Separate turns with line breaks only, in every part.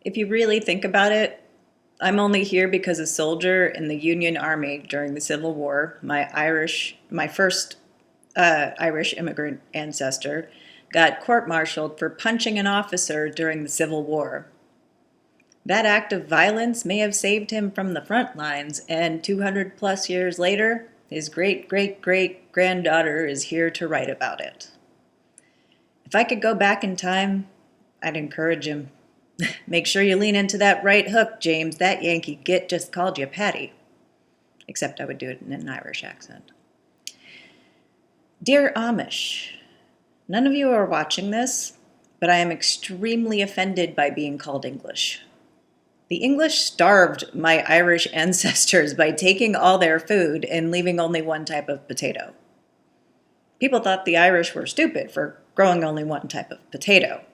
If you really think about it, I'm only here because a soldier in the Union Army during the Civil War, my first Irish immigrant ancestor, got court-martialed for punching an officer during the Civil War. That act of violence may have saved him from the front lines, and 200 plus years later, his great great great granddaughter is here to write about it. If I could go back in time, I'd encourage him. Make sure you lean into that right hook, James. That Yankee git just called you Patty. Except I would do it in an Irish accent. Dear Amish, none of you are watching this, but I am extremely offended by being called English. The English starved my Irish ancestors by taking all their food and leaving only one type of potato. People thought the Irish were stupid for growing only one type of potato.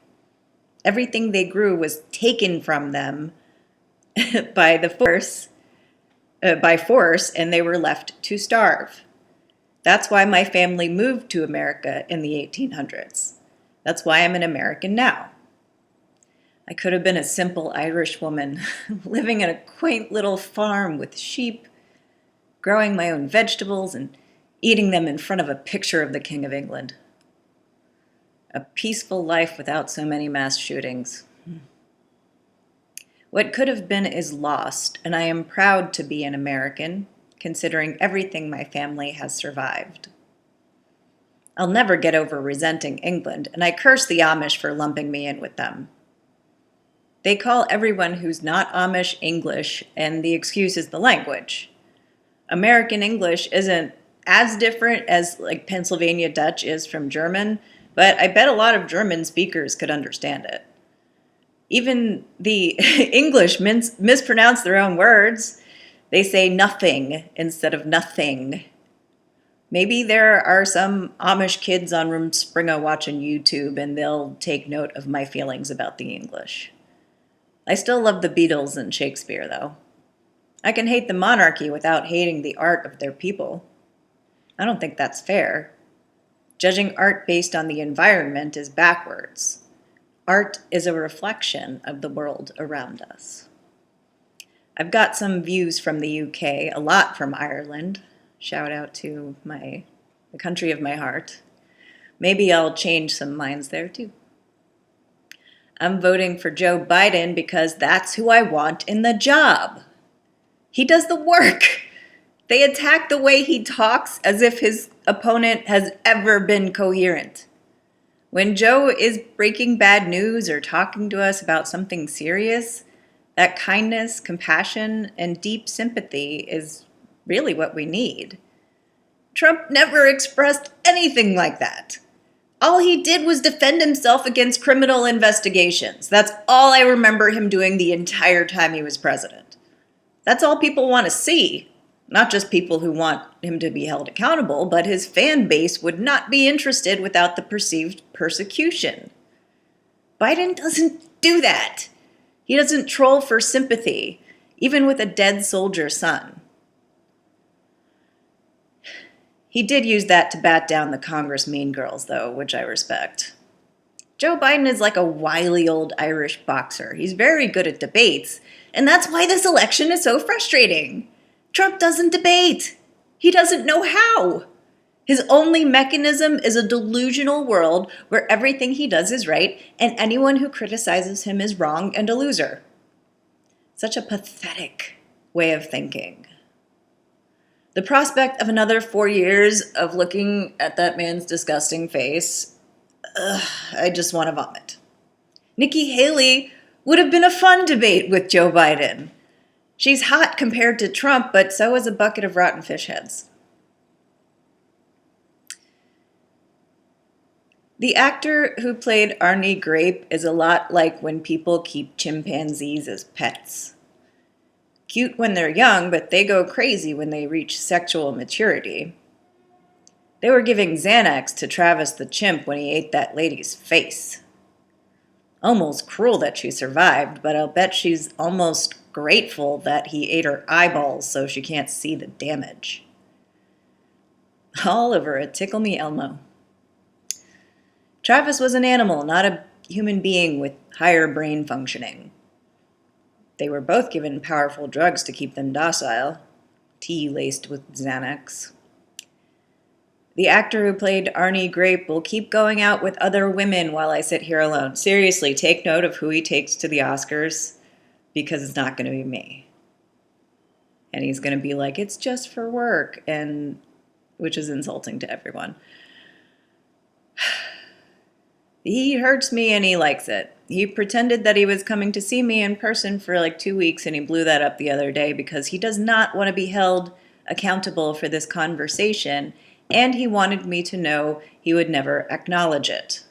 Everything they grew was taken from them by force, and they were left to starve. That's why my family moved to America in the 1800s. That's why I'm an American now. I could have been a simple Irish woman living in a quaint little farm with sheep, growing my own vegetables and eating them in front of a picture of the King of England. A peaceful life without so many mass shootings. What could have been is lost, and I am proud to be an American, considering everything my family has survived. I'll never get over resenting England, and I curse the Amish for lumping me in with them. They call everyone who's not Amish English, and the excuse is the language. American English isn't as different as Pennsylvania Dutch is from German, but I bet a lot of German speakers could understand it. Even the English mispronounce their own words. They say nothing instead of nothing. Maybe there are some Amish kids on Rumspringa watching YouTube and they'll take note of my feelings about the English. I still love the Beatles and Shakespeare, though. I can hate the monarchy without hating the art of their people. I don't think that's fair. Judging art based on the environment is backwards. Art is a reflection of the world around us. I've got some views from the UK, a lot from Ireland. Shout out to the country of my heart. Maybe I'll change some minds there too. I'm voting for Joe Biden because that's who I want in the job. He does the work. They attack the way he talks as if his opponent has ever been coherent. When Joe is breaking bad news or talking to us about something serious, that kindness, compassion, and deep sympathy is really what we need. Trump never expressed anything like that. All he did was defend himself against criminal investigations. That's all I remember him doing the entire time he was president. That's all people want to see. Not just people who want him to be held accountable, but his fan base would not be interested without the perceived persecution. Biden doesn't do that. He doesn't troll for sympathy, even with a dead soldier's son. He did use that to bat down the Congress mean girls, though, which I respect. Joe Biden is like a wily old Irish boxer. He's very good at debates, and that's why this election is so frustrating. Trump doesn't debate. He doesn't know how. His only mechanism is a delusional world where everything he does is right and anyone who criticizes him is wrong and a loser. Such a pathetic way of thinking. The prospect of another 4 years of looking at that man's disgusting face, I just want to vomit. Nikki Haley would have been a fun debate with Joe Biden. She's hot compared to Trump, but so is a bucket of rotten fish heads. The actor who played Arnie Grape is a lot like when people keep chimpanzees as pets. Cute when they're young, but they go crazy when they reach sexual maturity. They were giving Xanax to Travis the chimp when he ate that lady's face. Almost cruel that she survived, but I'll bet she's almost grateful that he ate her eyeballs so she can't see the damage. All over a Tickle Me Elmo. Travis was an animal, not a human being with higher brain functioning. They were both given powerful drugs to keep them docile, tea laced with Xanax. The actor who played Arnie Grape will keep going out with other women while I sit here alone. Seriously, take note of who he takes to the Oscars, because it's not going to be me. And he's going to be like, it's just for work, and which is insulting to everyone. He hurts me and he likes it. He pretended that he was coming to see me in person for like 2 weeks, and he blew that up the other day because he does not want to be held accountable for this conversation, and he wanted me to know he would never acknowledge it.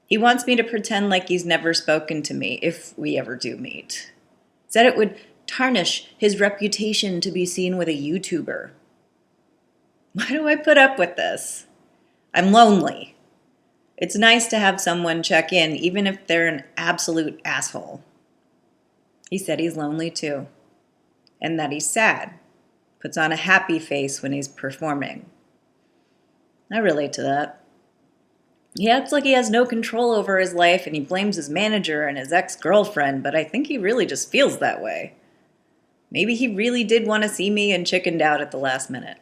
He wants me to pretend like he's never spoken to me if we ever do meet. Said it would tarnish his reputation to be seen with a YouTuber. Why do I put up with this? I'm lonely. It's nice to have someone check in, even if they're an absolute asshole. He said he's lonely too, and that he's sad. Puts on a happy face when he's performing. I relate to that. He acts like he has no control over his life, and he blames his manager and his ex-girlfriend, but I think he really just feels that way. Maybe he really did want to see me and chickened out at the last minute.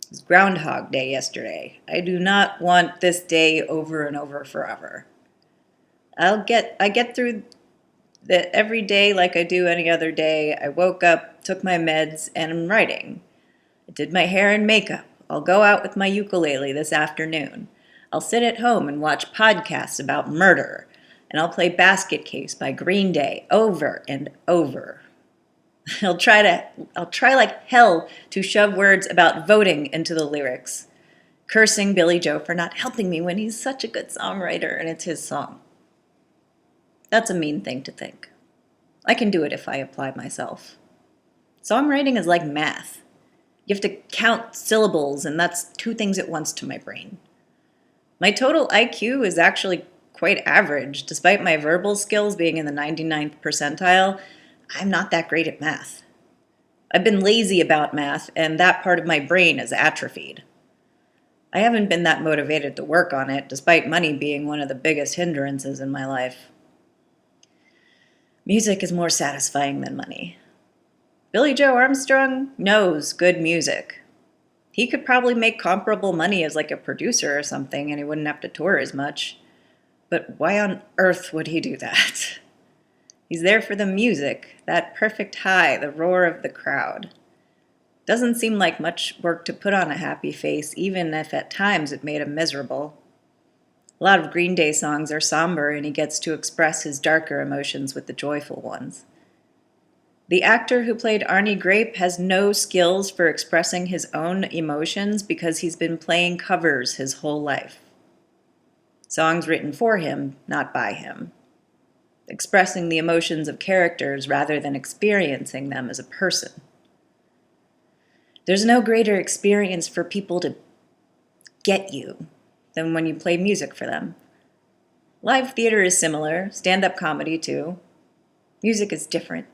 It was Groundhog Day yesterday. I do not want this day over and over forever. I get through that every day like I do any other day. I woke up, took my meds, and I'm writing. I did my hair and makeup. I'll go out with my ukulele this afternoon. I'll sit at home and watch podcasts about murder, and I'll play Basket Case by Green Day over and over. I'll try like hell to shove words about voting into the lyrics, cursing Billy Joe for not helping me when he's such a good songwriter and it's his song. That's a mean thing to think. I can do it if I apply myself. Songwriting is like math. You have to count syllables, and that's 2 things at once to my brain. My total IQ is actually quite average. Despite my verbal skills being in the 99th percentile, I'm not that great at math. I've been lazy about math, and that part of my brain is atrophied. I haven't been that motivated to work on it, despite money being one of the biggest hindrances in my life. Music is more satisfying than money. Billy Joe Armstrong knows good music. He could probably make comparable money as like a producer or something, and he wouldn't have to tour as much. But why on earth would he do that? He's there for the music, that perfect high, the roar of the crowd. Doesn't seem like much work to put on a happy face, even if at times it made him miserable. A lot of Green Day songs are somber, and he gets to express his darker emotions with the joyful ones. The actor who played Arnie Grape has no skills for expressing his own emotions because he's been playing covers his whole life. Songs written for him, not by him. Expressing the emotions of characters rather than experiencing them as a person. There's no greater experience for people to get you than when you play music for them. Live theater is similar, stand-up comedy too. Music is different.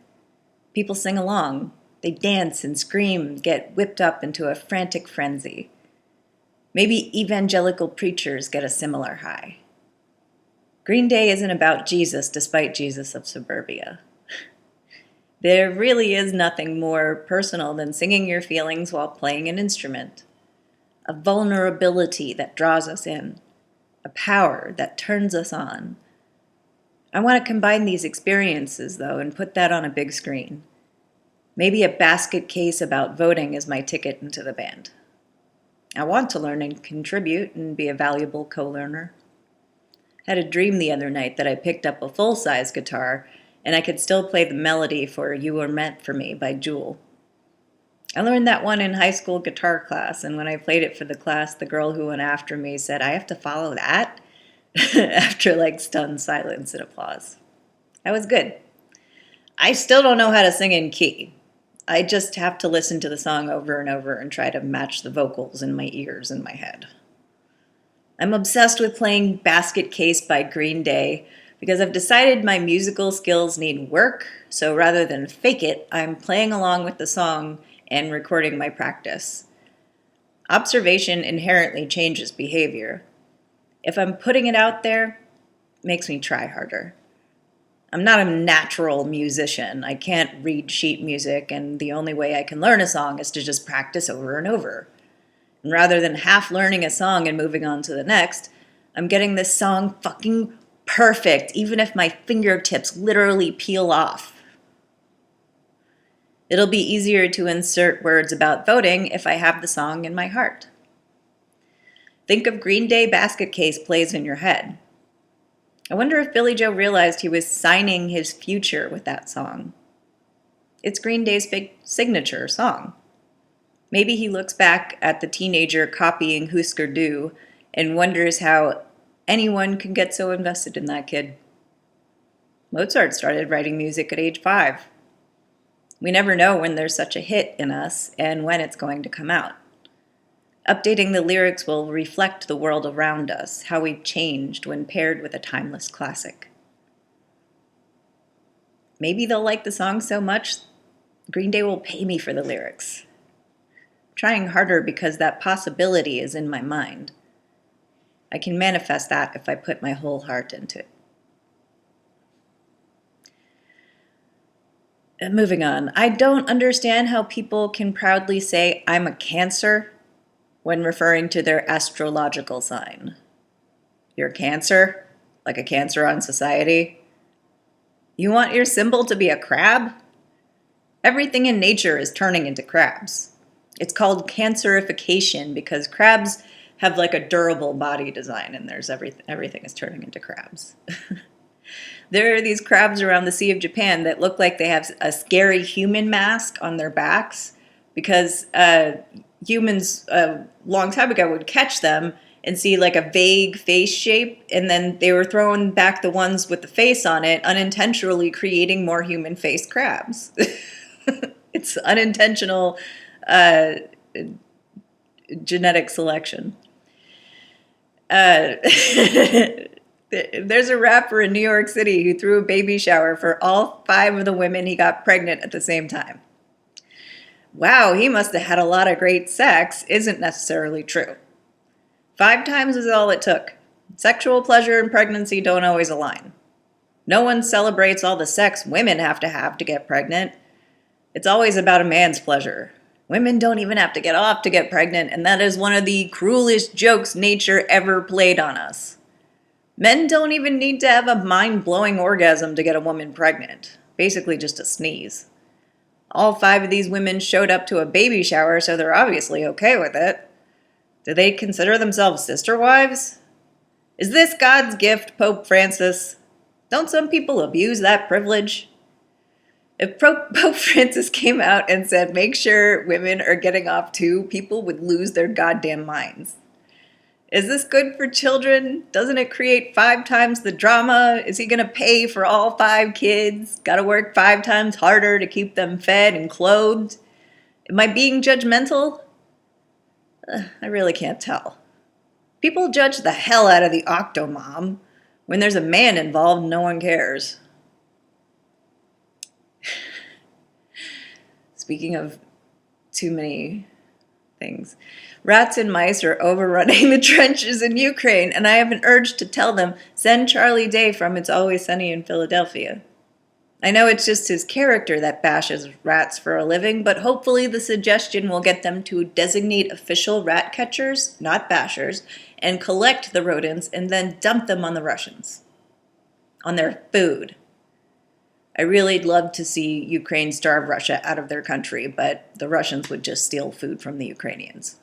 People sing along. They dance and scream, get whipped up into a frantic frenzy. Maybe evangelical preachers get a similar high. Green Day isn't about Jesus, despite Jesus of Suburbia. There really is nothing more personal than singing your feelings while playing an instrument. A vulnerability that draws us in. A power that turns us on. I want to combine these experiences, though, and put that on a big screen. Maybe a basket case about voting is my ticket into the band. I want to learn and contribute and be a valuable co-learner. Had a dream the other night that I picked up a full-size guitar and I could still play the melody for You Were Meant for Me by Jewel. I learned that one in high school guitar class, and when I played it for the class, the girl who went after me said, "I have to follow that?" After like stunned silence and applause. That was good. I still don't know how to sing in key. I just have to listen to the song over and over and try to match the vocals in my ears and my head. I'm obsessed with playing Basket Case by Green Day because I've decided my musical skills need work, so rather than fake it, I'm playing along with the song and recording my practice. Observation inherently changes behavior. If I'm putting it out there, it makes me try harder. I'm not a natural musician. I can't read sheet music, and the only way I can learn a song is to just practice over and over. And rather than half learning a song and moving on to the next, I'm getting this song fucking perfect, even if my fingertips literally peel off. It'll be easier to insert words about voting if I have the song in my heart. Think of Green Day Basket Case plays in your head. I wonder if Billy Joe realized he was signing his future with that song. It's Green Day's big signature song. Maybe he looks back at the teenager copying Husker Du and wonders how anyone can get so invested in that kid. Mozart started writing music at age 5. We never know when there's such a hit in us and when it's going to come out. Updating the lyrics will reflect the world around us, how we've changed when paired with a timeless classic. Maybe they'll like the song so much, Green Day will pay me for the lyrics. I'm trying harder because that possibility is in my mind. I can manifest that if I put my whole heart into it. Moving on, I don't understand how people can proudly say, I'm a Cancer, when referring to their astrological sign. You're Cancer? Like a cancer on society? You want your symbol to be a crab? Everything in nature is turning into crabs. It's called cancerification because crabs have like a durable body design and there's everything is turning into crabs. There are these crabs around the Sea of Japan that look like they have a scary human mask on their backs because humans a long time ago would catch them and see like a vague face shape, and then they were throwing back the ones with the face on it, unintentionally creating more human face crabs. It's unintentional genetic selection. There's a rapper in New York City who threw a baby shower for all 5 of the women he got pregnant at the same time. Wow, he must have had a lot of great sex isn't necessarily true. 5 times is all it took. Sexual pleasure and pregnancy don't always align. No one celebrates all the sex women have to get pregnant. It's always about a man's pleasure. Women don't even have to get off to get pregnant, and that is one of the cruelest jokes nature ever played on us. Men don't even need to have a mind-blowing orgasm to get a woman pregnant. Basically just a sneeze. All 5 of these women showed up to a baby shower, so they're obviously okay with it. Do they consider themselves sister wives? Is this God's gift, Pope Francis? Don't some people abuse that privilege? If Pope Francis came out and said, make sure women are getting off too, people would lose their goddamn minds. Is this good for children? Doesn't it create 5 times the drama? Is he going to pay for all 5 kids? Got to work 5 times harder to keep them fed and clothed? Am I being judgmental? I really can't tell. People judge the hell out of the Octomom. When there's a man involved, no one cares. Speaking of too many things. Rats and mice are overrunning the trenches in Ukraine, and I have an urge to tell them, send Charlie Day from It's Always Sunny in Philadelphia. I know it's just his character that bashes rats for a living, but hopefully the suggestion will get them to designate official rat catchers, not bashers, and collect the rodents and then dump them on the Russians. On their food. I really'd love to see Ukraine starve Russia out of their country, but the Russians would just steal food from the Ukrainians.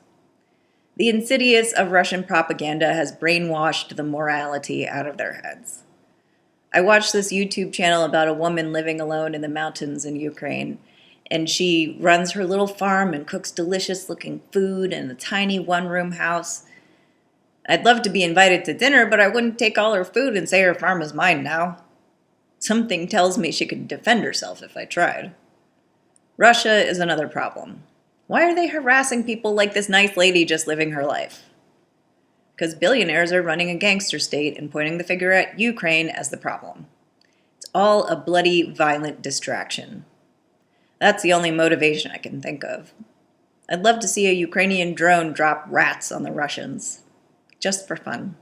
The insidious of Russian propaganda has brainwashed the morality out of their heads. I watched this YouTube channel about a woman living alone in the mountains in Ukraine, and she runs her little farm and cooks delicious-looking food in a tiny one-room house. I'd love to be invited to dinner, but I wouldn't take all her food and say her farm is mine now. Something tells me she could defend herself if I tried. Russia is another problem. Why are they harassing people like this nice lady just living her life? Because billionaires are running a gangster state and pointing the finger at Ukraine as the problem. It's all a bloody, violent distraction. That's the only motivation I can think of. I'd love to see a Ukrainian drone drop rats on the Russians. Just for fun.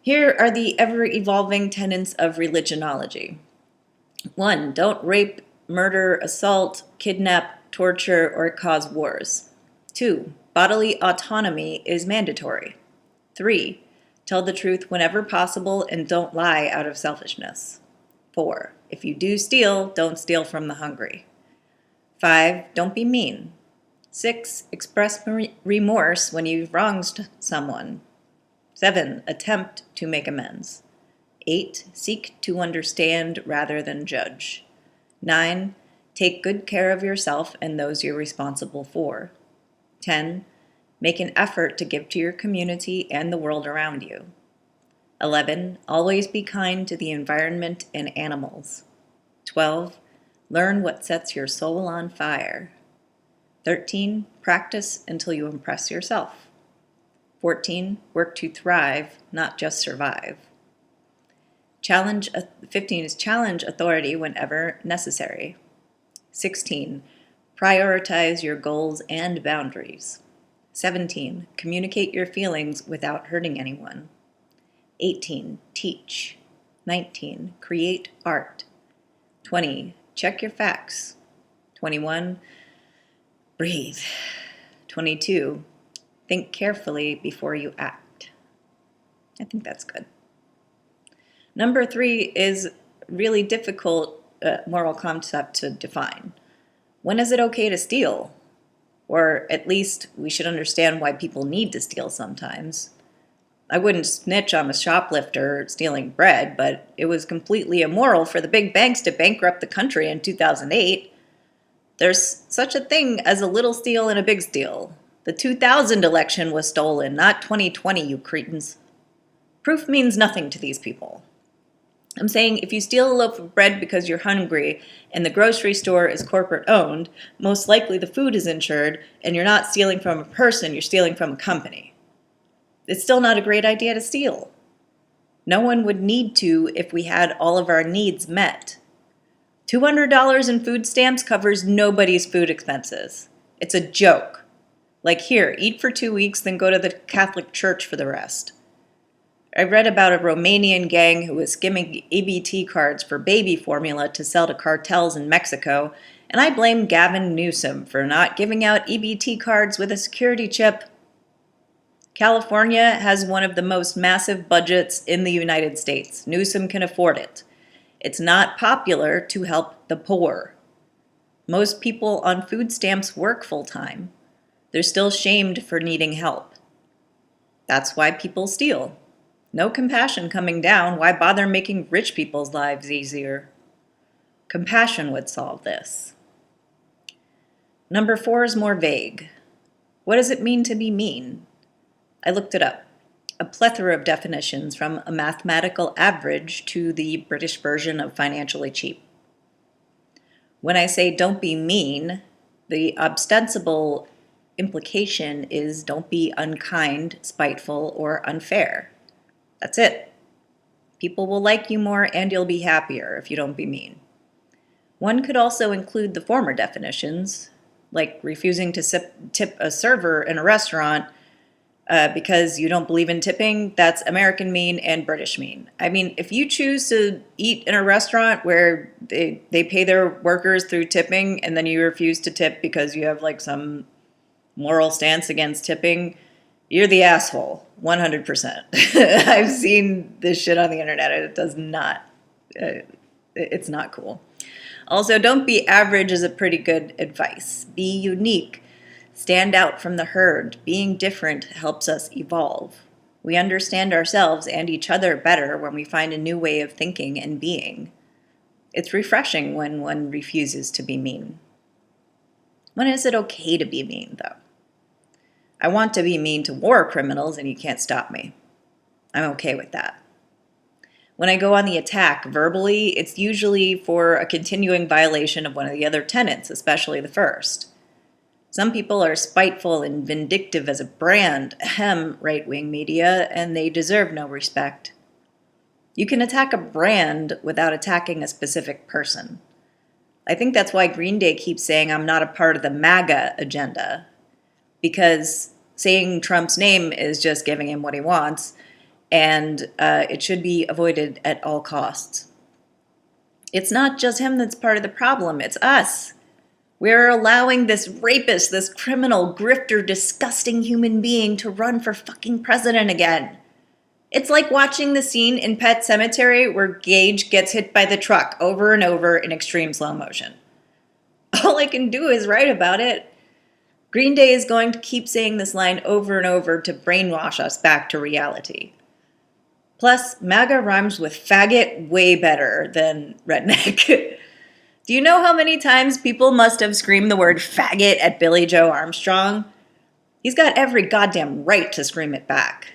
Here are the ever-evolving tenets of religionology. 1. Don't rape, murder, assault, kidnap, torture, or cause wars. 2. Bodily autonomy is mandatory. 3. Tell the truth whenever possible and don't lie out of selfishness. 4. If you do steal, don't steal from the hungry. 5. Don't be mean. 6. Express remorse when you've wronged someone. 7. Attempt to make amends. 8. Seek to understand rather than judge. 9. Take good care of yourself and those you're responsible for. 10. Make an effort to give to your community and the world around you. 11. Always be kind to the environment and animals. 12. Learn what sets your soul on fire. 13. Practice until you impress yourself. 14. Work to thrive, not just survive. 15 is challenge authority whenever necessary. 16. Prioritize your goals and boundaries. 17. Communicate your feelings without hurting anyone. 18. Teach. 19. Create art. 20. Check your facts. 21. Breathe. 22. Think carefully before you act. I think that's good. Number 3 is really difficult moral concept to define. When is it okay to steal? Or at least we should understand why people need to steal sometimes. I wouldn't snitch on a shoplifter stealing bread, but it was completely immoral for the big banks to bankrupt the country in 2008. There's such a thing as a little steal and a big steal. The 2000 election was stolen, not 2020, you cretins. Proof means nothing to these people. I'm saying if you steal a loaf of bread because you're hungry and the grocery store is corporate owned, most likely the food is insured and you're not stealing from a person, you're stealing from a company. It's still not a great idea to steal. No one would need to if we had all of our needs met. $200 in food stamps covers nobody's food expenses. It's a joke. Like here, eat for 2 weeks, then go to the Catholic Church for the rest. I read about a Romanian gang who was skimming EBT cards for baby formula to sell to cartels in Mexico, and I blame Gavin Newsom for not giving out EBT cards with a security chip. California has one of the most massive budgets in the United States. Newsom can afford it. It's not popular to help the poor. Most people on food stamps work full-time. They're still shamed for needing help. That's why people steal. No compassion coming down. Why bother making rich people's lives easier? Compassion would solve this. Number 4 is more vague. What does it mean to be mean? I looked it up. A plethora of definitions from a mathematical average to the British version of financially cheap. When I say don't be mean, the ostensible implication is don't be unkind, spiteful, or unfair. That's it. People will like you more and you'll be happier if you don't be mean. One could also include the former definitions, like refusing to tip a server in a restaurant because you don't believe in tipping. That's American mean and British mean. I mean, if you choose to eat in a restaurant where they pay their workers through tipping and then you refuse to tip because you have like some moral stance against tipping, you're the asshole, 100%. I've seen this shit on the internet and it does not, it's not cool. Also, don't be average is a pretty good advice. Be unique. Stand out from the herd. Being different helps us evolve. We understand ourselves and each other better when we find a new way of thinking and being. It's refreshing when one refuses to be mean. When is it okay to be mean, though? I want to be mean to war criminals and you can't stop me. I'm okay with that. When I go on the attack verbally, it's usually for a continuing violation of one of the other tenets, especially the first. Some people are spiteful and vindictive as a brand, right-wing media, and they deserve no respect. You can attack a brand without attacking a specific person. I think that's why Green Day keeps saying I'm not a part of the MAGA agenda, because saying Trump's name is just giving him what he wants, and it should be avoided at all costs. It's not just him that's part of the problem, it's us. We're allowing this rapist, this criminal, grifter, disgusting human being to run for fucking president again. It's like watching the scene in Pet Sematary where Gage gets hit by the truck over and over in extreme slow motion. All I can do is write about it. Green Day is going to keep saying this line over and over to brainwash us back to reality. Plus, MAGA rhymes with faggot way better than redneck. Do you know how many times people must have screamed the word faggot at Billy Joe Armstrong? He's got every goddamn right to scream it back.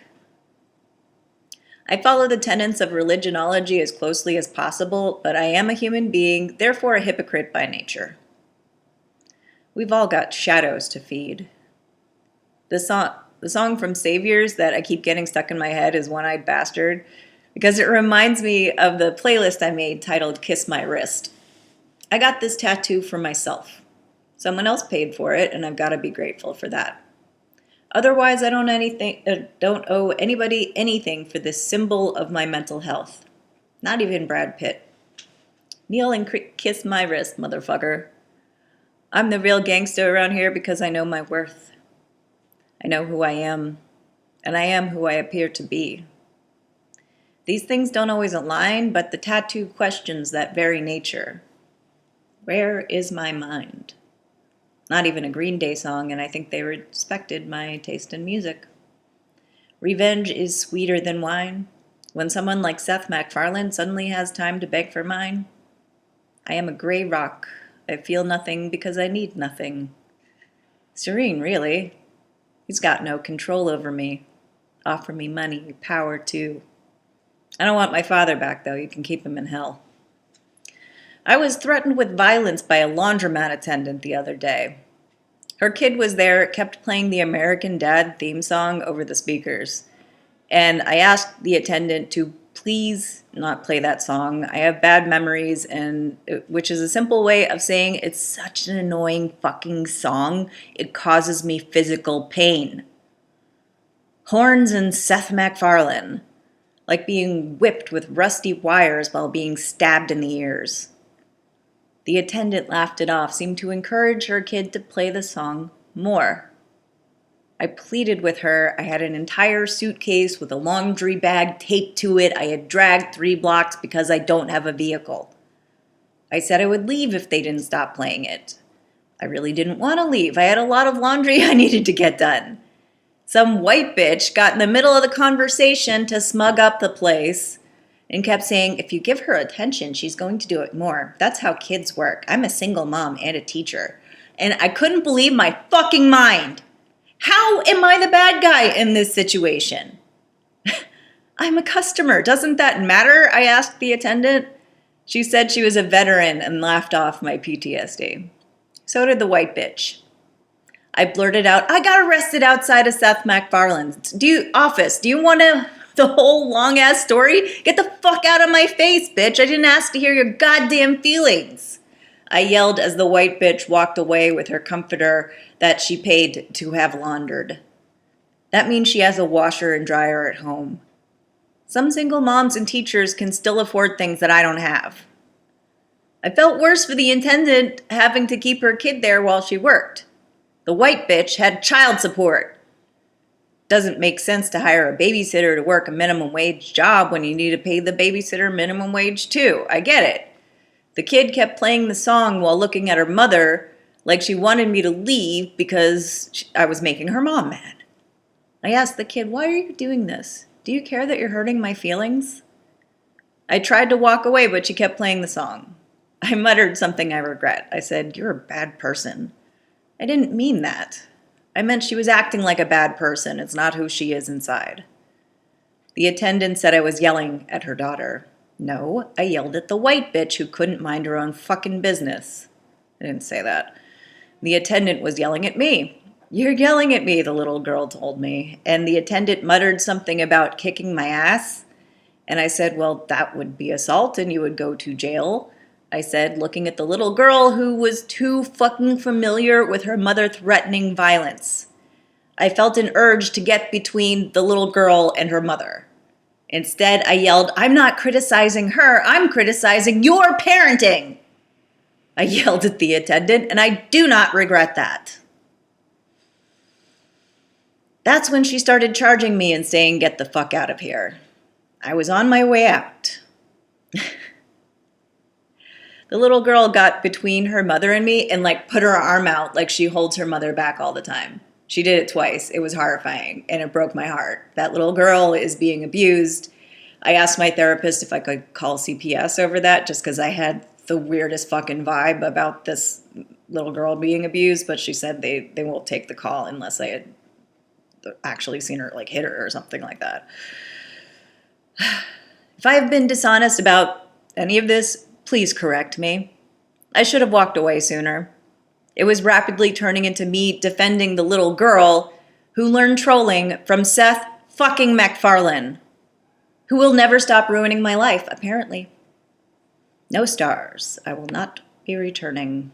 I follow the tenets of religionology as closely as possible, but I am a human being, therefore a hypocrite by nature. We've all got shadows to feed. The song from Saviors that I keep getting stuck in my head is One-Eyed Bastard, because it reminds me of the playlist I made titled Kiss My Wrist. I got this tattoo for myself. Someone else paid for it, and I've got to be grateful for that. Otherwise, I don't owe anybody anything for this symbol of my mental health. Not even Brad Pitt. Kneel and kiss my wrist, motherfucker. I'm the real gangster around here because I know my worth. I know who I am, and I am who I appear to be. These things don't always align, but the tattoo questions that very nature. Where is my mind? Not even a Green Day song, and I think they respected my taste in music. Revenge is sweeter than wine. When someone like Seth MacFarlane suddenly has time to beg for mine. I am a gray rock. I feel nothing because I need nothing. Serene, really. He's got no control over me. Offer me money, power too. I don't want my father back, though. You can keep him in hell. I was threatened with violence by a laundromat attendant the other day. Her kid was there, kept playing the American Dad theme song over the speakers. And I asked the attendant to please not play that song. I have bad memories, which is a simple way of saying it's such an annoying fucking song. It causes me physical pain. Horns and Seth MacFarlane, like being whipped with rusty wires while being stabbed in the ears. The attendant laughed it off, seemed to encourage her kid to play the song more. I pleaded with her. I had an entire suitcase with a laundry bag taped to it. I had dragged 3 blocks because I don't have a vehicle. I said I would leave if they didn't stop playing it. I really didn't want to leave. I had a lot of laundry I needed to get done. Some white bitch got in the middle of the conversation to smug up the place and kept saying, if you give her attention, she's going to do it more. That's how kids work. I'm a single mom and a teacher. And I couldn't believe my fucking mind. How am I the bad guy in this situation? I'm a customer. Doesn't that matter? I asked the attendant. She said she was a veteran and laughed off my PTSD. So did the white bitch. I blurted out, I got arrested outside of Seth MacFarlane's. Do you want the whole long-ass story? Get the fuck out of my face, bitch. I didn't ask to hear your goddamn feelings. I yelled as the white bitch walked away with her comforter that she paid to have laundered. That means she has a washer and dryer at home. Some single moms and teachers can still afford things that I don't have. I felt worse for the attendant having to keep her kid there while she worked. The white bitch had child support. Doesn't make sense to hire a babysitter to work a minimum wage job when you need to pay the babysitter minimum wage too. I get it. The kid kept playing the song while looking at her mother like she wanted me to leave because I was making her mom mad. I asked the kid, why are you doing this? Do you care that you're hurting my feelings? I tried to walk away, but she kept playing the song. I muttered something I regret. I said, you're a bad person. I didn't mean that. I meant she was acting like a bad person. It's not who she is inside. The attendant said I was yelling at her daughter. No, I yelled at the white bitch who couldn't mind her own fucking business. I didn't say that. The attendant was yelling at me. You're yelling at me, the little girl told me. And the attendant muttered something about kicking my ass. And I said, well, that would be assault and you would go to jail. I said, looking at the little girl who was too fucking familiar with her mother threatening violence. I felt an urge to get between the little girl and her mother. Instead, I yelled, "I'm not criticizing her, I'm criticizing your parenting." I yelled at the attendant, and I do not regret that. That's when she started charging me and saying, "Get the fuck out of here." I was on my way out. The little girl got between her mother and me and put her arm out like she holds her mother back all the time. She did it twice. It was horrifying and it broke my heart. That little girl is being abused. I asked my therapist if I could call CPS over that just because I had the weirdest fucking vibe about this little girl being abused, but she said they won't take the call unless I had actually seen her hit her or something like that. If I have been dishonest about any of this, please correct me. I should have walked away sooner. It was rapidly turning into me defending the little girl who learned trolling from Seth fucking MacFarlane, who will never stop ruining my life, apparently. No stars. I will not be returning.